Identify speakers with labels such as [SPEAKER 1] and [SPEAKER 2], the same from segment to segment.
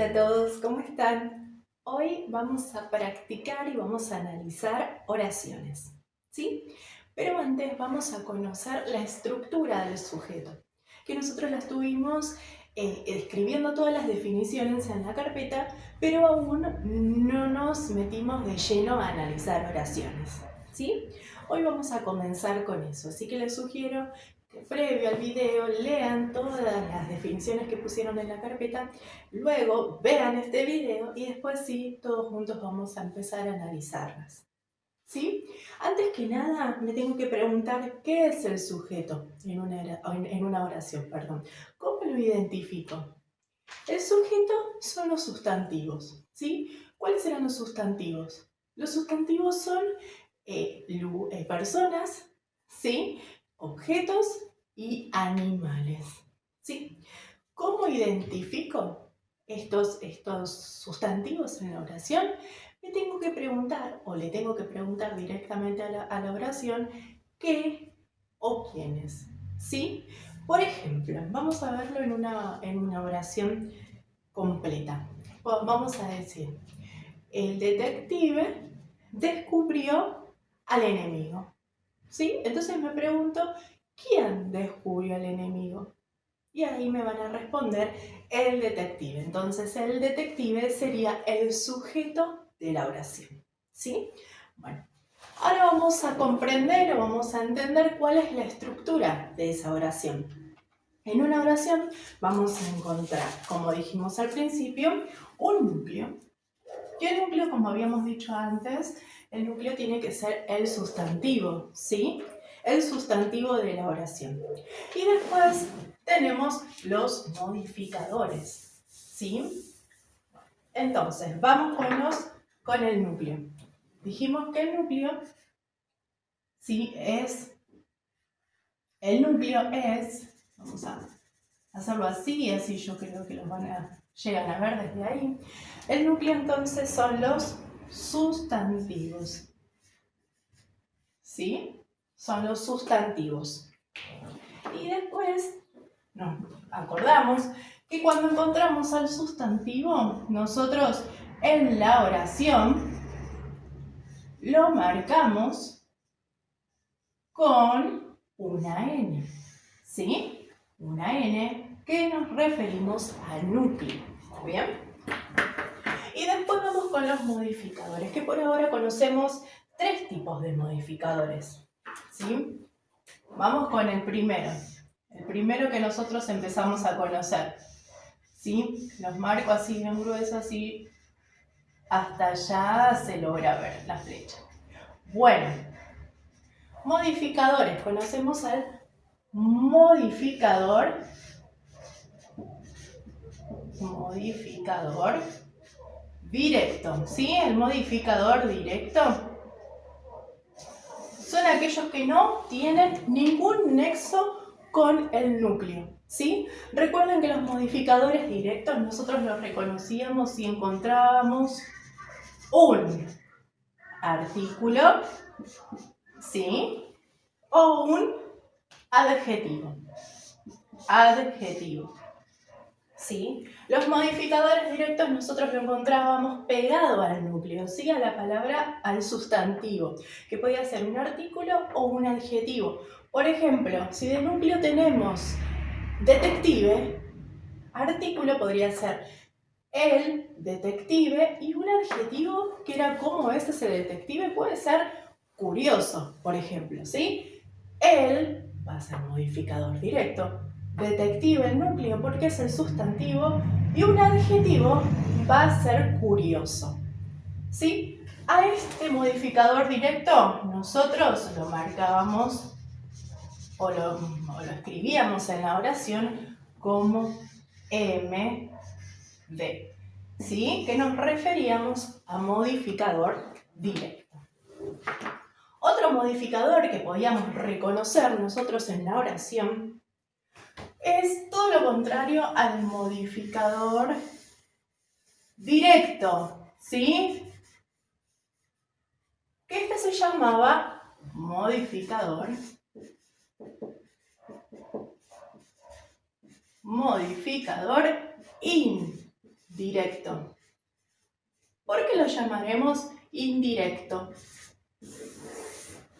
[SPEAKER 1] Hola a todos, ¿cómo están? Hoy vamos a practicar y vamos a analizar oraciones, ¿sí? Pero antes vamos a conocer la estructura del sujeto, que nosotros la estuvimos escribiendo todas las definiciones en la carpeta, pero aún no nos metimos de lleno a analizar oraciones, ¿sí? Hoy vamos a comenzar con eso, así que les sugiero que previo al video lean todas las definiciones que pusieron en la carpeta. Luego vean este video y después sí, todos juntos vamos a empezar a analizarlas. ¿Sí? Antes que nada, me tengo que preguntar qué es el sujeto en una oración. ¿Cómo lo identifico? El sujeto son los sustantivos. ¿Sí? ¿Cuáles serán los sustantivos? Los sustantivos son personas, ¿sí? Objetos y animales. ¿Sí? ¿Cómo identifico estos sustantivos en la oración? Me tengo que preguntar, o le tengo que preguntar directamente a la oración, qué o quiénes. ¿Sí? Por ejemplo, vamos a verlo en una oración completa. Vamos a decir, el detective descubrió al enemigo. ¿Sí? Entonces me pregunto, ¿quién descubrió al enemigo? Y ahí me van a responder el detective. Entonces el detective sería el sujeto de la oración. ¿Sí? Bueno, ahora vamos a comprender o vamos a entender cuál es la estructura de esa oración. En una oración vamos a encontrar, como dijimos al principio, un núcleo. Y el núcleo, como habíamos dicho antes, el núcleo tiene que ser el sustantivo, ¿sí? El sustantivo de la oración. Y después tenemos los modificadores, ¿sí? Entonces, vamos con el núcleo. Dijimos que el núcleo, sí, vamos a hacerlo así, así yo creo que los llegan a ver desde ahí. El núcleo entonces son los sustantivos, ¿sí? Son los sustantivos. Y después nos acordamos que cuando encontramos al sustantivo, nosotros en la oración lo marcamos con una N, ¿sí? Una N que nos referimos al núcleo, ¿bien? Y después vamos con los modificadores, que por ahora conocemos 3 tipos de modificadores, ¿sí? Vamos con el primero que nosotros empezamos a conocer, ¿sí? Los marco así bien gruesos, así, hasta allá se logra ver la flecha. Bueno, modificadores, conocemos al modificador directo, ¿sí? El modificador directo son aquellos que no tienen ningún nexo con el núcleo, ¿sí? Recuerden que los modificadores directos nosotros los reconocíamos si encontrábamos un artículo, ¿sí? O un adjetivo. ¿Sí? Los modificadores directos nosotros lo encontrábamos pegado al núcleo, ¿sí? A la palabra, al sustantivo, que podía ser un artículo o un adjetivo. Por ejemplo, si de núcleo tenemos detective, artículo podría ser el detective, y un adjetivo que era cómo es ese detective puede ser curioso, por ejemplo, ¿sí? El va a ser modificador directo. Detective, el núcleo, porque es el sustantivo, y un adjetivo va a ser curioso, ¿sí? A este modificador directo nosotros lo marcábamos o lo escribíamos en la oración como MD, ¿sí? Que nos referíamos a modificador directo. Otro modificador que podíamos reconocer nosotros en la oración es todo lo contrario al modificador directo, ¿sí? Que este se llamaba modificador indirecto, directo. ¿Por qué lo llamaremos indirecto?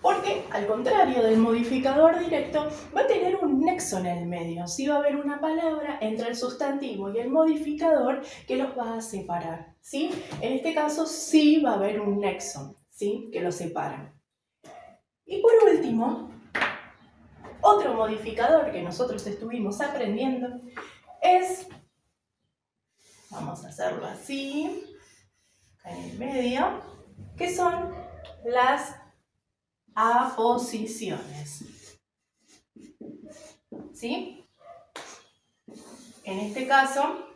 [SPEAKER 1] Porque, al contrario del modificador directo, va a tener un nexo en el medio. Sí va a haber una palabra entre el sustantivo y el modificador que los va a separar, ¿sí? En este caso sí va a haber un nexo, ¿sí? Que los separa. Y por último, otro modificador que nosotros estuvimos aprendiendo es, vamos a hacerlo así, acá en el medio, que son las aposiciones. ¿Sí? En este caso,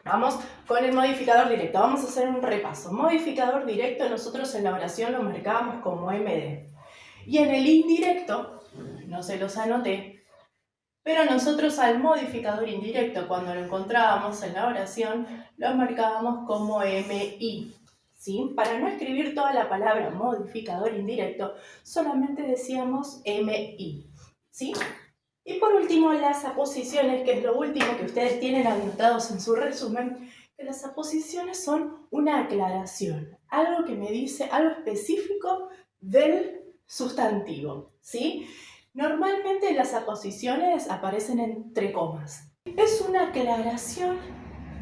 [SPEAKER 1] vamos con el modificador directo. Vamos a hacer un repaso. Modificador directo nosotros en la oración lo marcábamos como MD. Y en el indirecto, no se los anoté, pero nosotros al modificador indirecto, cuando lo encontrábamos en la oración, lo marcábamos como MI. ¿Sí? Para no escribir toda la palabra modificador indirecto, solamente decíamos MI. ¿Sí? Y por último, las aposiciones, que es lo último que ustedes tienen anotados en su resumen, que las aposiciones son una aclaración, algo que me dice algo específico del sustantivo, ¿sí? Normalmente las aposiciones aparecen entre comas. Es una aclaración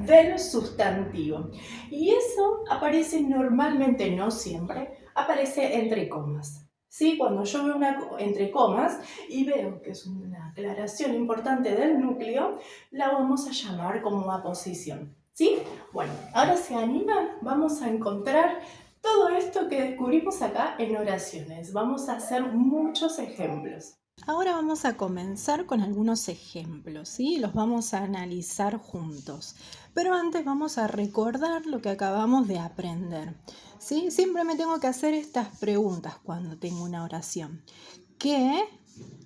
[SPEAKER 1] del sustantivo. Y eso aparece normalmente, no siempre, aparece entre comas. ¿Sí? Cuando yo veo una entre comas y veo que es una aclaración importante del núcleo, la vamos a llamar como aposición. ¿Sí? Bueno, ahora se animan, vamos a encontrar todo esto que descubrimos acá en oraciones. Vamos a hacer muchos ejemplos.
[SPEAKER 2] Ahora vamos a comenzar con algunos ejemplos, ¿sí? Los vamos a analizar juntos. Pero antes vamos a recordar lo que acabamos de aprender, ¿sí? Siempre me tengo que hacer estas preguntas cuando tengo una oración. ¿Qué?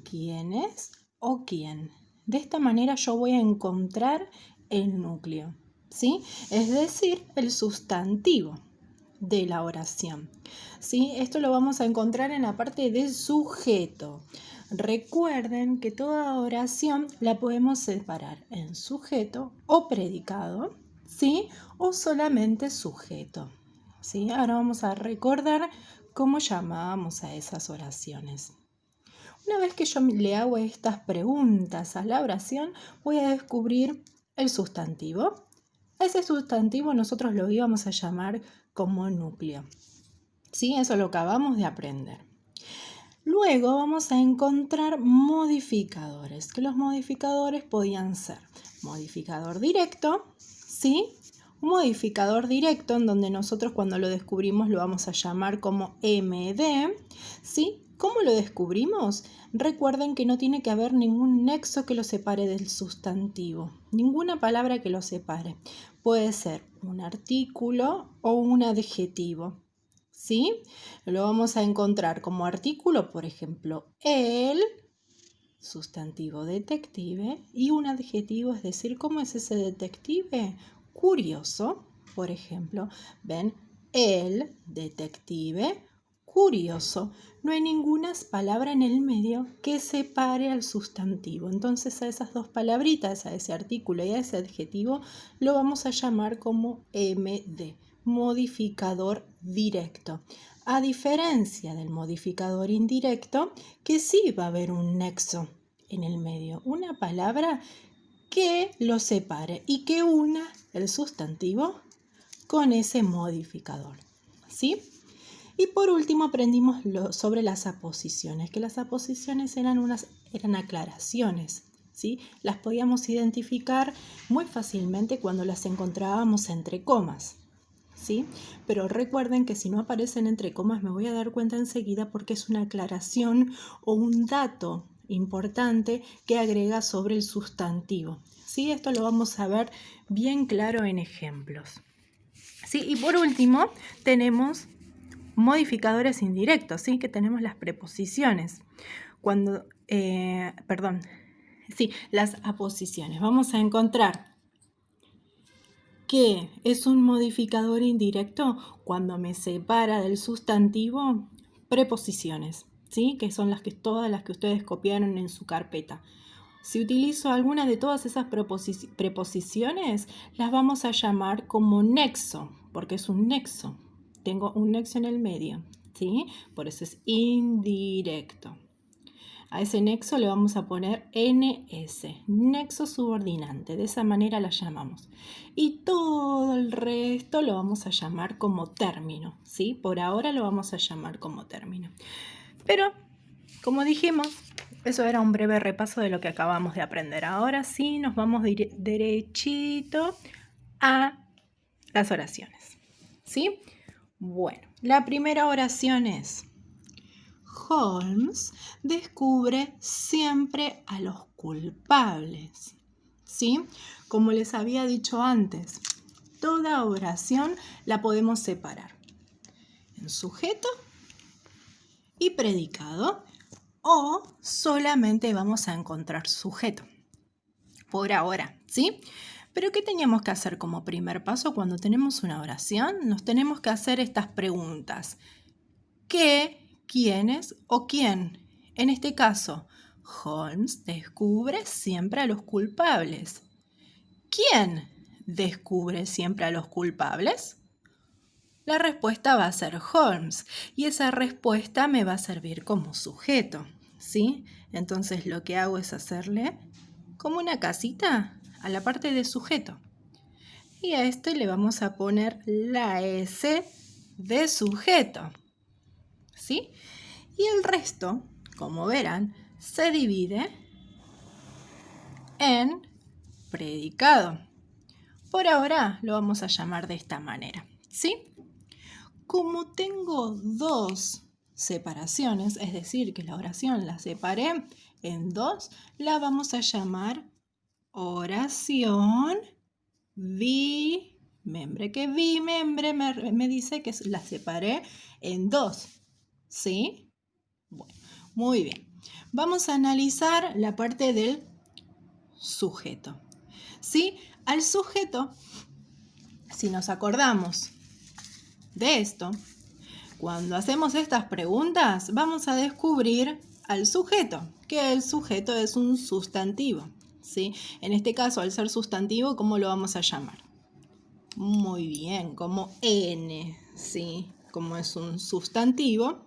[SPEAKER 2] ¿Quiénes? ¿O quién? De esta manera yo voy a encontrar el núcleo, ¿sí? Es decir, el sustantivo de la oración, ¿sí? Esto lo vamos a encontrar en la parte de sujeto. Recuerden que toda oración la podemos separar en sujeto o predicado, ¿sí? O solamente sujeto, ¿sí? Ahora vamos a recordar cómo llamábamos a esas oraciones. Una vez que yo le hago estas preguntas a la oración, voy a descubrir el sustantivo. Ese sustantivo nosotros lo íbamos a llamar como núcleo, ¿sí? Eso lo acabamos de aprender. Luego vamos a encontrar modificadores, que los modificadores podían ser modificador directo, ¿sí? Un modificador directo en donde nosotros cuando lo descubrimos lo vamos a llamar como MD, ¿sí? ¿Cómo lo descubrimos? Recuerden que no tiene que haber ningún nexo que lo separe del sustantivo, ninguna palabra que lo separe. Puede ser un artículo o un adjetivo, ¿sí? Lo vamos a encontrar como artículo, por ejemplo, el, sustantivo detective, y un adjetivo, es decir, ¿cómo es ese detective? Curioso, por ejemplo, ven, el detective curioso. No hay ninguna palabra en el medio que separe al sustantivo. Entonces a esas dos palabritas, a ese artículo y a ese adjetivo, lo vamos a llamar como MD, modificador directo. A diferencia del modificador indirecto, que sí va a haber un nexo en el medio, una palabra que lo separe y que una el sustantivo con ese modificador, ¿sí? Y por último aprendimos sobre las aposiciones, que las aposiciones eran aclaraciones, ¿sí? Las podíamos identificar muy fácilmente cuando las encontrábamos entre comas, ¿sí? Pero recuerden que si no aparecen entre comas me voy a dar cuenta enseguida porque es una aclaración o un dato importante que agrega sobre el sustantivo, ¿sí? Esto lo vamos a ver bien claro en ejemplos, ¿sí? Y por último tenemos modificadores indirectos, ¿sí? Que tenemos las preposiciones. Las aposiciones. Vamos a encontrar que es un modificador indirecto cuando me separa del sustantivo preposiciones, ¿sí? Que son todas las que ustedes copiaron en su carpeta. Si utilizo alguna de todas esas preposiciones, las vamos a llamar como nexo, porque es un nexo. Tengo un nexo en el medio, ¿sí? Por eso es indirecto. A ese nexo le vamos a poner NS, nexo subordinante. De esa manera la llamamos. Y todo el resto lo vamos a llamar como término, ¿sí? Por ahora lo vamos a llamar como término. Pero, como dijimos, eso era un breve repaso de lo que acabamos de aprender. Ahora sí nos vamos derechito a las oraciones, ¿sí? Bueno, la primera oración es: Holmes descubre siempre a los culpables, ¿sí? Como les había dicho antes, toda oración la podemos separar en sujeto y predicado, o solamente vamos a encontrar sujeto por ahora, ¿sí? Pero ¿qué teníamos que hacer como primer paso cuando tenemos una oración? Nos tenemos que hacer estas preguntas. ¿Qué, quiénes o quién? En este caso, Holmes descubre siempre a los culpables. ¿Quién descubre siempre a los culpables? La respuesta va a ser Holmes y esa respuesta me va a servir como sujeto, ¿sí? Entonces lo que hago es hacerle como una casita a la parte de sujeto. Y a este le vamos a poner la S de sujeto, ¿sí? Y el resto, como verán, se divide en predicado. Por ahora lo vamos a llamar de esta manera, ¿sí? Como tengo dos separaciones, es decir, que la oración la separé en dos, la vamos a llamar oración bimembre. Que bimembre me dice que la separé en dos, ¿sí? Bueno, muy bien. Vamos a analizar la parte del sujeto, ¿sí? Al sujeto, si nos acordamos de esto, cuando hacemos estas preguntas, vamos a descubrir al sujeto, que el sujeto es un sustantivo, ¿sí? En este caso, al ser sustantivo, ¿cómo lo vamos a llamar? Muy bien, como N, ¿sí? Como es un sustantivo,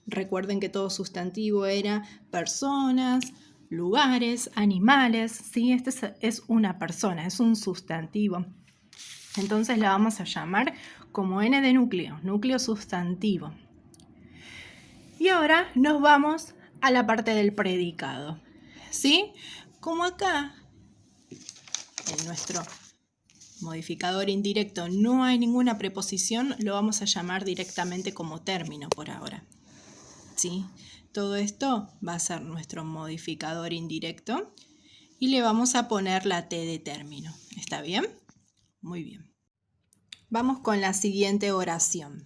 [SPEAKER 2] recuerden que todo sustantivo era personas, lugares, animales, ¿sí? Este es una persona, es un sustantivo. Entonces la vamos a llamar como N de núcleo, núcleo sustantivo. Y ahora nos vamos a la parte del predicado, ¿sí? Como acá, en nuestro modificador indirecto, no hay ninguna preposición, lo vamos a llamar directamente como término por ahora, ¿sí? Todo esto va a ser nuestro modificador indirecto y le vamos a poner la T de término. ¿Está bien? Muy bien. Vamos con la siguiente oración.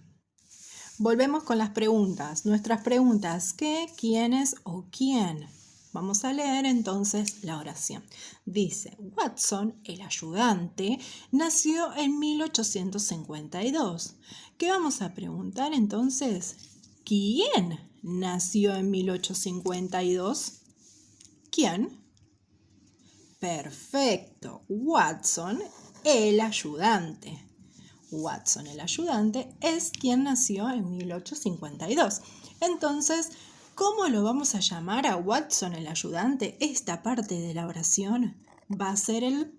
[SPEAKER 2] Volvemos con las preguntas. Nuestras preguntas: ¿qué, quiénes o quién? Vamos a leer entonces la oración. Dice: Watson, el ayudante, nació en 1852. ¿Qué vamos a preguntar entonces? ¿Quién nació en 1852? ¿Quién? Perfecto. Watson, el ayudante. Watson, el ayudante, es quien nació en 1852. Entonces, ¿cómo lo vamos a llamar a Watson, el ayudante? Esta parte de la oración va a ser el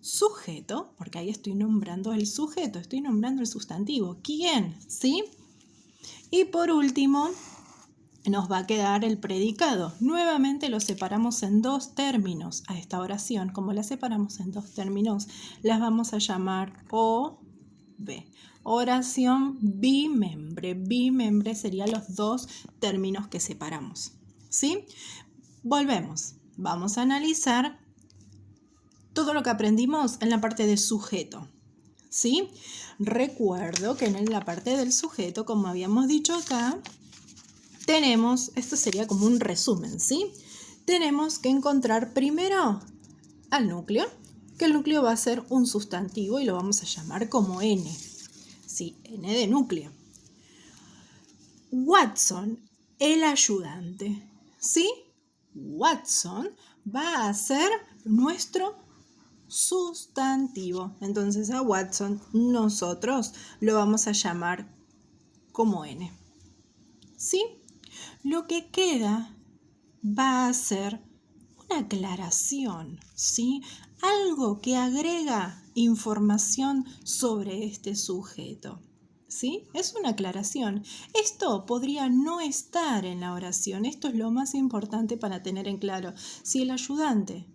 [SPEAKER 2] sujeto, porque ahí estoy nombrando el sujeto, estoy nombrando el sustantivo. ¿Quién? ¿Sí? Y por último, nos va a quedar el predicado. Nuevamente lo separamos en dos términos a esta oración. Como la separamos en dos términos, las vamos a llamar O, B. Oración bimembre. Bimembre serían los dos términos que separamos, ¿sí? Volvemos. Vamos a analizar todo lo que aprendimos en la parte de sujeto, ¿sí? Recuerdo que en la parte del sujeto, como habíamos dicho acá, tenemos, esto sería como un resumen, ¿sí? Tenemos que encontrar primero al núcleo, que el núcleo va a ser un sustantivo y lo vamos a llamar como N. Sí, N de núcleo. Watson, el ayudante. ¿Sí? Watson va a ser nuestro sustantivo. Entonces a Watson nosotros lo vamos a llamar como N. ¿Sí? Lo que queda va a ser una aclaración, ¿sí? Algo que agrega información sobre este sujeto, ¿sí? Es una aclaración. Esto podría no estar en la oración. Esto es lo más importante para tener en claro. Si el ayudante,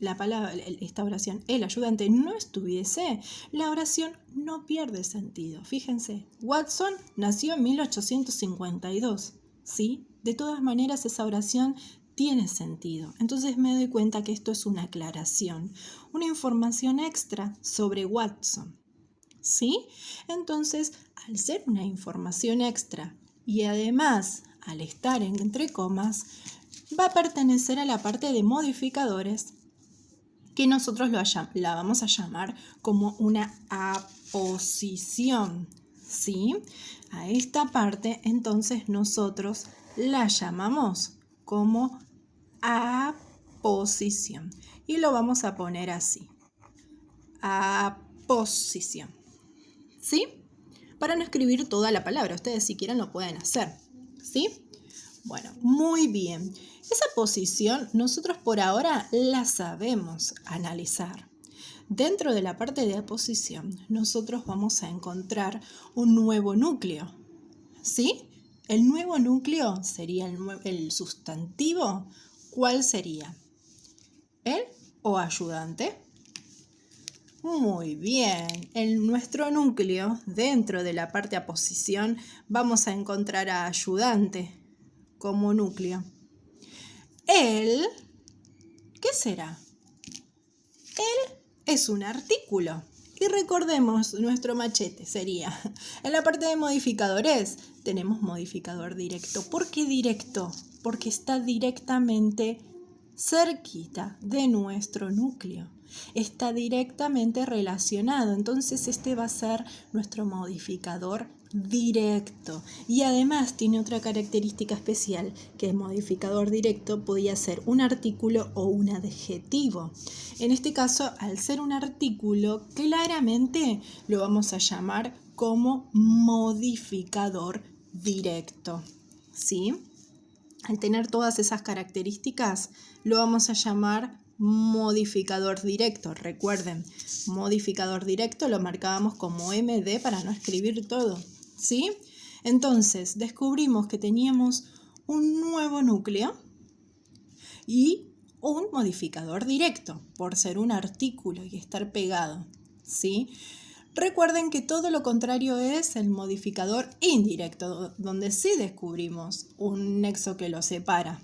[SPEAKER 2] la palabra, esta oración, el ayudante no estuviese, la oración no pierde sentido. Fíjense, Watson nació en 1852, ¿sí? De todas maneras, esa oración tiene sentido. Entonces me doy cuenta que esto es una aclaración, una información extra sobre Watson, ¿sí? Entonces, al ser una información extra y además al estar entre comas, va a pertenecer a la parte de modificadores que nosotros la vamos a llamar como una aposición, ¿sí? A esta parte, entonces, nosotros la llamamos como aposición. Y lo vamos a poner así. Aposición. ¿Sí? Para no escribir toda la palabra. Ustedes si quieren lo pueden hacer. ¿Sí? Bueno, muy bien. Esa posición nosotros por ahora la sabemos analizar. Dentro de la parte de aposición nosotros vamos a encontrar un nuevo núcleo. ¿Sí? El nuevo núcleo sería el sustantivo. ¿Cuál sería? ¿El o ayudante? Muy bien. En nuestro núcleo, dentro de la parte aposición, vamos a encontrar a ayudante como núcleo. El, ¿qué será? El es un artículo. Y recordemos, nuestro machete sería, en la parte de modificadores, tenemos modificador directo. ¿Por qué directo? Porque está directamente cerquita de nuestro núcleo. Está directamente relacionado. Entonces este va a ser nuestro modificador directo. Y además tiene otra característica especial, que el modificador directo podía ser un artículo o un adjetivo. En este caso, al ser un artículo, claramente lo vamos a llamar como modificador directo. ¿Sí? Al tener todas esas características, lo vamos a llamar modificador directo. Recuerden, modificador directo lo marcábamos como MD para no escribir todo, ¿sí? Entonces, descubrimos que teníamos un nuevo núcleo y un modificador directo, por ser un artículo y estar pegado, ¿sí? Recuerden que todo lo contrario es el modificador indirecto, donde sí descubrimos un nexo que lo separa.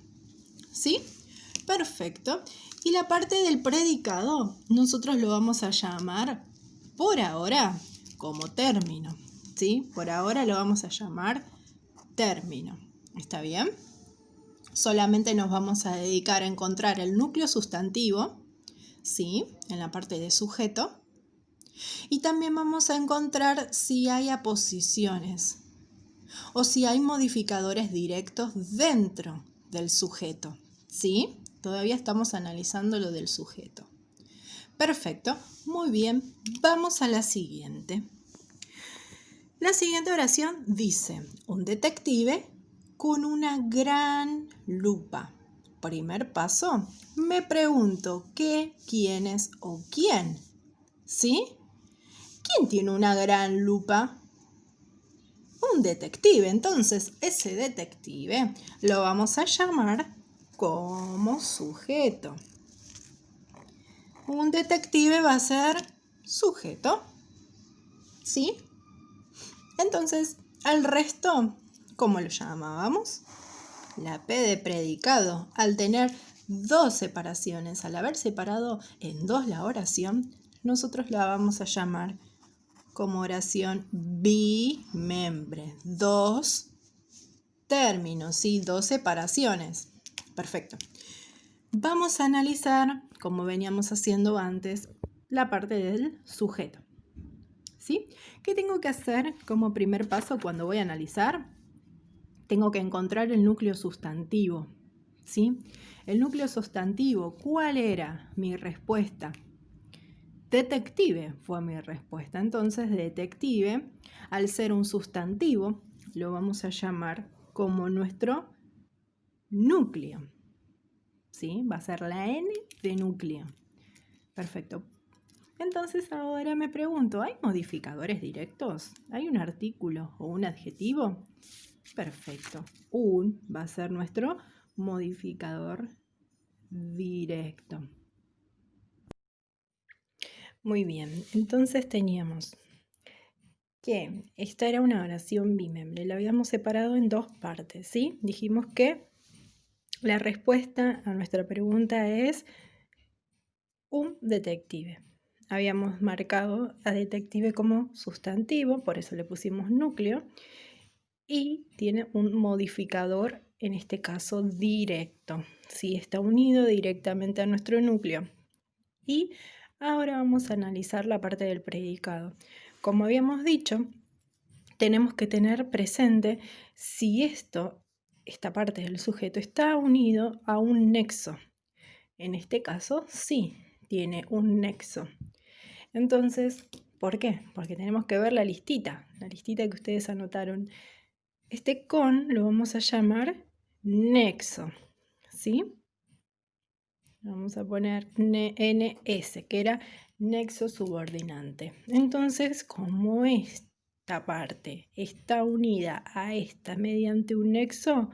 [SPEAKER 2] ¿Sí? Perfecto. Y la parte del predicado, nosotros lo vamos a llamar por ahora como término. ¿Sí? Por ahora lo vamos a llamar término. ¿Está bien? Solamente nos vamos a dedicar a encontrar el núcleo sustantivo, ¿sí? En la parte de sujeto. Y también vamos a encontrar si hay aposiciones o si hay modificadores directos dentro del sujeto. ¿Sí? Todavía estamos analizando lo del sujeto. Perfecto. Muy bien. Vamos a la siguiente. La siguiente oración dice: un detective con una gran lupa. Primer paso. Me pregunto qué, quiénes o quién. ¿Sí? ¿Quién tiene una gran lupa? Un detective. Entonces, ese detective lo vamos a llamar como sujeto. Un detective va a ser sujeto. ¿Sí? Entonces, al resto, ¿cómo lo llamábamos? La P de predicado. Al tener dos separaciones, al haber separado en dos la oración, nosotros la vamos a llamar como oración bimembre. Dos términos, ¿sí? Dos separaciones. Perfecto. Vamos a analizar, como veníamos haciendo antes, la parte del sujeto. ¿Sí? ¿Qué tengo que hacer como primer paso cuando voy a analizar? Tengo que encontrar el núcleo sustantivo. ¿sí? El núcleo sustantivo, ¿cuál era mi respuesta? Detective fue mi respuesta. Entonces, detective, al ser un sustantivo, lo vamos a llamar como nuestro núcleo, ¿sí? Va a ser la N de núcleo. Perfecto. Entonces ahora me pregunto, ¿hay modificadores directos? ¿Hay un artículo o un adjetivo? Perfecto. Un va a ser nuestro modificador directo. Muy bien, entonces teníamos que esta era una oración bimembre. La habíamos separado en dos partes, ¿sí? Dijimos que la respuesta a nuestra pregunta es un detective. Habíamos marcado a detective como sustantivo, por eso le pusimos núcleo, y tiene un modificador, en este caso directo, ¿sí? Está unido directamente a nuestro núcleo. Y ahora vamos a analizar la parte del predicado. Como habíamos dicho, tenemos que tener presente si esta parte del sujeto está unido a un nexo. En este caso, sí, tiene un nexo. Entonces, ¿por qué? Porque tenemos que ver la listita que ustedes anotaron. Este con lo vamos a llamar nexo, ¿sí? Vamos a poner NS, que era nexo subordinante. Entonces, como esta parte está unida a esta mediante un nexo,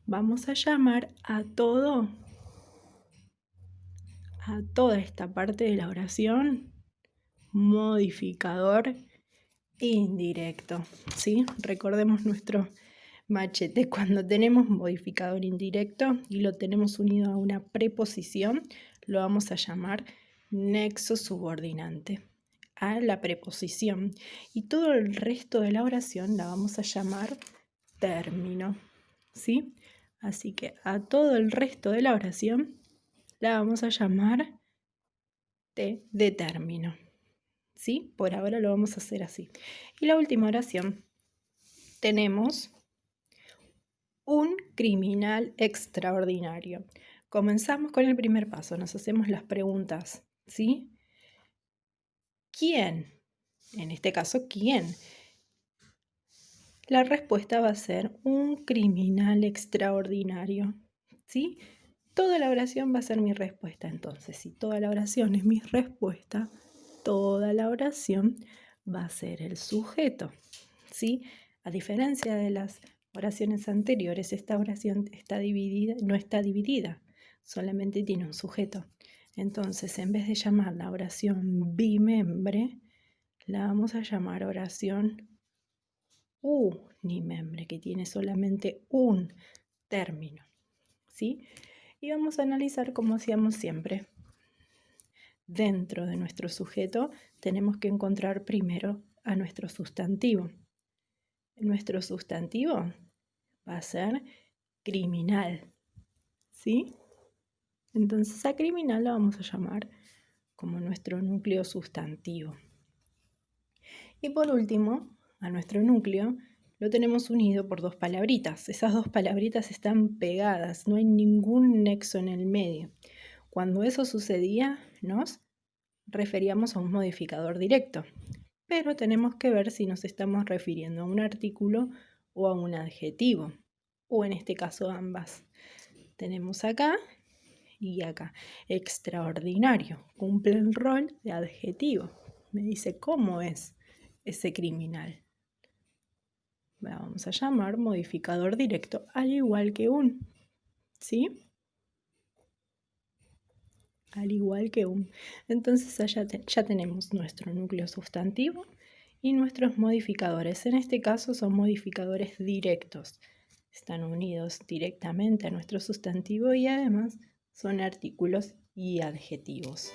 [SPEAKER 2] vamos a llamar a toda esta parte de la oración modificador indirecto, ¿sí? Recordemos nuestro machete. Cuando tenemos modificador indirecto y lo tenemos unido a una preposición, lo vamos a llamar nexo subordinante a la preposición. Y todo el resto de la oración la vamos a llamar término, ¿sí? Así que a todo el resto de la oración la vamos a llamar de término, ¿sí? Por ahora lo vamos a hacer así. Y la última oración tenemos un criminal extraordinario. Comenzamos con el primer paso, nos hacemos las preguntas, ¿sí? ¿Quién? En este caso, ¿quién? La respuesta va a ser un criminal extraordinario, ¿sí? Toda la oración va a ser mi respuesta. Entonces, si toda la oración es mi respuesta, toda la oración va a ser el sujeto, ¿sí? A diferencia de las oraciones anteriores, esta oración no está dividida, solamente tiene un sujeto. Entonces, en vez de llamar la oración bimembre, la vamos a llamar oración unimembre, que tiene solamente un término, ¿sí? Y vamos a analizar como hacíamos siempre. Dentro de nuestro sujeto tenemos que encontrar primero a nuestro sustantivo. Nuestro sustantivo va a ser criminal, ¿sí? Entonces a criminal la vamos a llamar como nuestro núcleo sustantivo. Y por último, a nuestro núcleo lo tenemos unido por dos palabritas. Esas dos palabritas están pegadas, no hay ningún nexo en el medio. Cuando eso sucedía, nos referíamos a un modificador directo, pero tenemos que ver si nos estamos refiriendo a un artículo o a un adjetivo, o en este caso ambas. Tenemos acá y acá. Extraordinario, cumple el rol de adjetivo. Me dice cómo es ese criminal. Vamos a llamar modificador directo, al igual que un, ¿sí? Al igual que un. Entonces ya tenemos nuestro núcleo sustantivo y nuestros modificadores. En este caso son modificadores directos. Están unidos directamente a nuestro sustantivo y además son artículos y adjetivos.